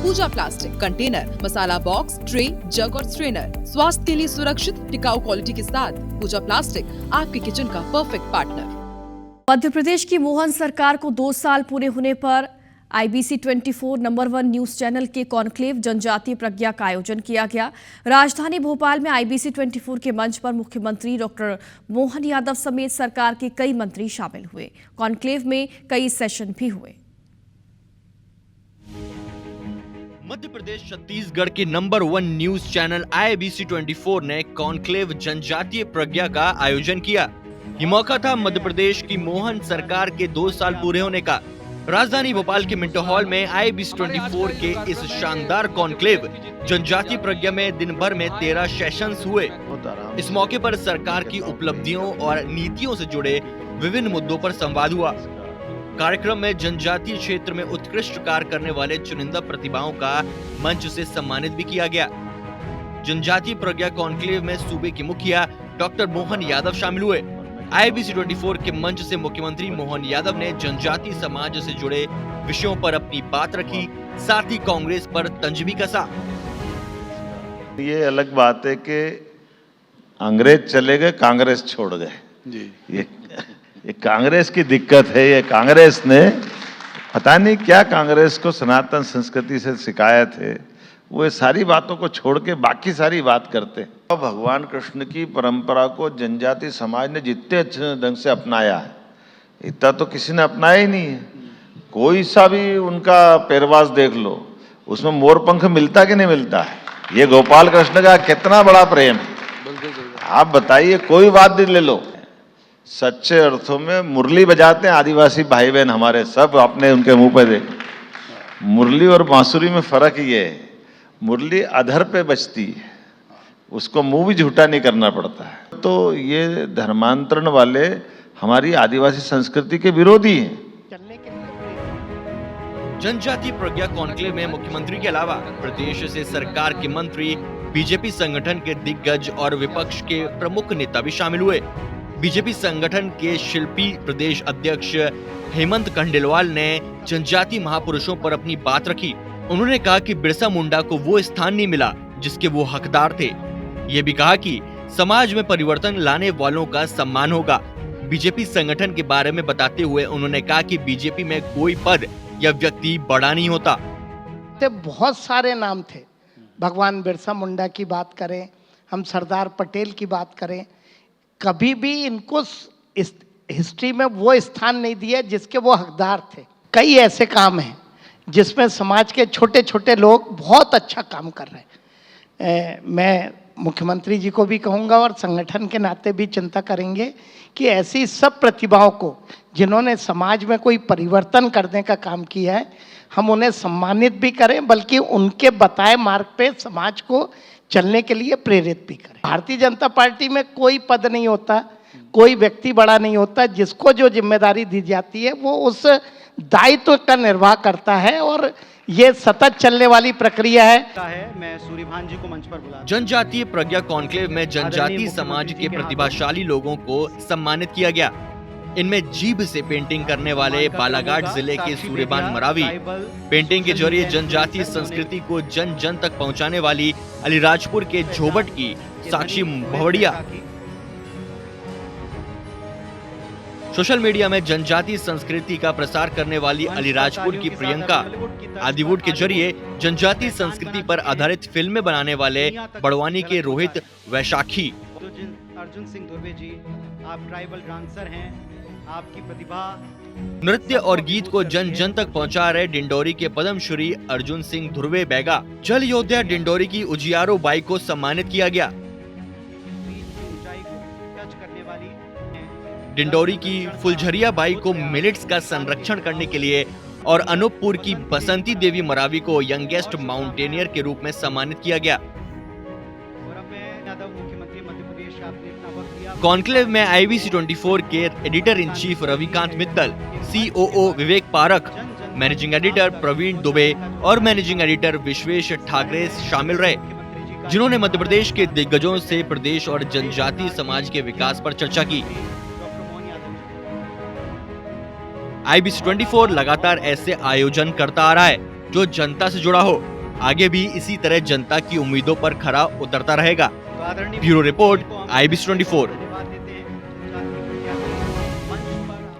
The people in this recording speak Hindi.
पूजा प्लास्टिक, कंटेनर, मसाला बॉक्स, ट्रे, जग और स्ट्रेनर। स्वास्थ्य के लिए सुरक्षित, टिकाऊ क्वालिटी के साथ पूजा प्लास्टिक आपके किचन का परफेक्ट पार्टनर। मध्य प्रदेश की मोहन सरकार को 2 साल पूरे होने पर IBC 24 नंबर 1 न्यूज चैनल के कॉन्क्लेव जनजातीय प्रज्ञा का आयोजन किया गया। राजधानी भोपाल में IBC 24 के मंच पर मुख्यमंत्री डॉक्टर मोहन यादव समेत सरकार के कई मंत्री शामिल हुए। कॉन्क्लेव में कई सेशन भी हुए। मध्य प्रदेश छत्तीसगढ़ के नंबर 1 न्यूज चैनल IBC 24 ने कॉन्क्लेव जनजातीय प्रज्ञा का आयोजन किया। ये मौका था मध्य प्रदेश की मोहन सरकार के 2 साल पूरे होने का। राजधानी भोपाल के मिंटो हॉल में IBC 24 के इस शानदार कॉन्क्लेव जनजातीय प्रज्ञा में दिन भर में 13 सेशंस हुए। इस मौके पर सरकार की उपलब्धियों और नीतियों से जुड़े विभिन्न मुद्दों पर संवाद हुआ। कार्यक्रम में जनजातीय क्षेत्र में उत्कृष्ट कार्य करने वाले चुनिंदा प्रतिभाओं का मंच से सम्मानित भी किया गया। जनजातीय प्रज्ञा कॉन्क्लेव में सूबे के मुखिया डॉक्टर मोहन यादव शामिल हुए। IBC 24 के मंच से मुख्यमंत्री मोहन यादव ने जनजातीय समाज से जुड़े विषयों पर अपनी बात रखी, साथ ही कांग्रेस पर तंज भी कसा। ये अलग बात है कि अंग्रेज चले गए, कांग्रेस छोड़ गए जी। ये कांग्रेस की दिक्कत है। ये कांग्रेस ने पता नहीं क्या कांग्रेस को सनातन संस्कृति से शिकायत है, वो ये सारी बातों को छोड़ के बाकी सारी बात करते हैं। भगवान कृष्ण की परंपरा को जनजाति समाज ने जितने अच्छे ढंग से अपनाया है, इतना तो किसी ने अपनाया ही नहीं है। कोई सा भी उनका पेरवास देख लो, उसमें मोर पंख मिलता कि नहीं मिलता है। ये गोपाल कृष्ण का कितना बड़ा प्रेम है, आप बताइए। कोई बात ले लो, सच्चे अर्थों में मुरली बजाते हैं आदिवासी भाई बहन हमारे, सब आपने उनके मुंह पे देखा। मुरली और बांसुरी में फर्क ये है, मुरली अधर पे बजती है, उसको मुंह भी झूठा नहीं करना पड़ता है। तो ये धर्मांतरण वाले हमारी आदिवासी संस्कृति के विरोधी हैं। जनजातीय प्रज्ञा कॉन्क्लेव में मुख्यमंत्री के अलावा प्रदेश से सरकार के मंत्री, बीजेपी संगठन के दिग्गज और विपक्ष के प्रमुख नेता भी शामिल हुए। बीजेपी संगठन के शिल्पी प्रदेश अध्यक्ष हेमंत खंडेलवाल ने जनजातीय महापुरुषों पर अपनी बात रखी। उन्होंने कहा कि बिरसा मुंडा को वो स्थान नहीं मिला जिसके वो हकदार थे। ये भी कहा कि समाज में परिवर्तन लाने वालों का सम्मान होगा। बीजेपी संगठन के बारे में बताते हुए उन्होंने कहा कि बीजेपी में कोई पद या व्यक्ति बड़ा नहीं होता। बहुत सारे नाम थे, भगवान बिरसा मुंडा की बात करें, हम सरदार पटेल की बात करें, कभी भी इनको इस हिस्ट्री में वो स्थान नहीं दिया जिसके वो हकदार थे। कई ऐसे काम हैं जिसमें समाज के छोटे छोटे लोग बहुत अच्छा काम कर रहे हैं। मैं मुख्यमंत्री जी को भी कहूँगा और संगठन के नाते भी चिंता करेंगे कि ऐसी सब प्रतिभाओं को जिन्होंने समाज में कोई परिवर्तन करने का काम किया है, हम उन्हें सम्मानित भी करें, बल्कि उनके बताए मार्ग पे समाज को चलने के लिए प्रेरित भी करें। भारतीय जनता पार्टी में कोई पद नहीं होता, कोई व्यक्ति बड़ा नहीं होता। जिसको जो जिम्मेदारी दी जाती है वो उस दायित्व का निर्वाह करता है और ये सतत चलने वाली प्रक्रिया है। मैं सूर्यभान जी को मंच पर बुला। जनजातीय प्रज्ञा कॉन्क्लेव में जनजातीय समाज के प्रतिभाशाली लोगों को सम्मानित किया गया। इनमें जीभ से पेंटिंग करने वाले बालाघाट जिले के सूर्यभान मरावी, पेंटिंग के जरिए जनजातीय संस्कृति को जन जन तक पहुंचाने वाली अलीराजपुर के झोबट की साक्षी भवड़िया, सोशल मीडिया में जनजातीय संस्कृति का प्रसार करने वाली अलीराजपुर की प्रियंका, आदिवुड के जरिए जनजातीय संस्कृति पर आधारित फिल्में बनाने वाले बड़वानी के रोहित वैशाखी, अर्जुन सिंह धुर्वे जी, आप ट्राइबल डांसर हैं, आपकी प्रतिभा, नृत्य और गीत को जन जन तक पहुंचा रहे डिंडोरी के पद्मश्री अर्जुन सिंह धुर्वे बैगा, जल योद्धा डिंडोरी की उजियारो बाई को सम्मानित किया गया। डिंडोरी की फुलझरिया बाई को मिलेट्स का संरक्षण करने के लिए और अनूपपुर की बसंती देवी मरावी को यंगेस्ट माउंटेनियर के रूप में सम्मानित किया गया। कॉन्क्लेव में IBC 24 के editor in chief Ravikant Mittal, COO Vivek Parakh, managing editor Praveen Dubey और मैनेजिंग एडिटर विश्वेश ठाकरे शामिल रहे, जिन्होंने मध्य प्रदेश के दिग्गजों से प्रदेश और जनजातीय समाज के विकास पर चर्चा की। IBC 24 लगातार ऐसे आयोजन करता आ रहा है। जो जनता से जुड़ा हो। आगे भी इसी तरह जनता की उम्मीदों पर खरा उतरता रहेगा। तो आदरणीय ब्यूरो रिपोर्ट, को हम IBC 24। धन्यवाद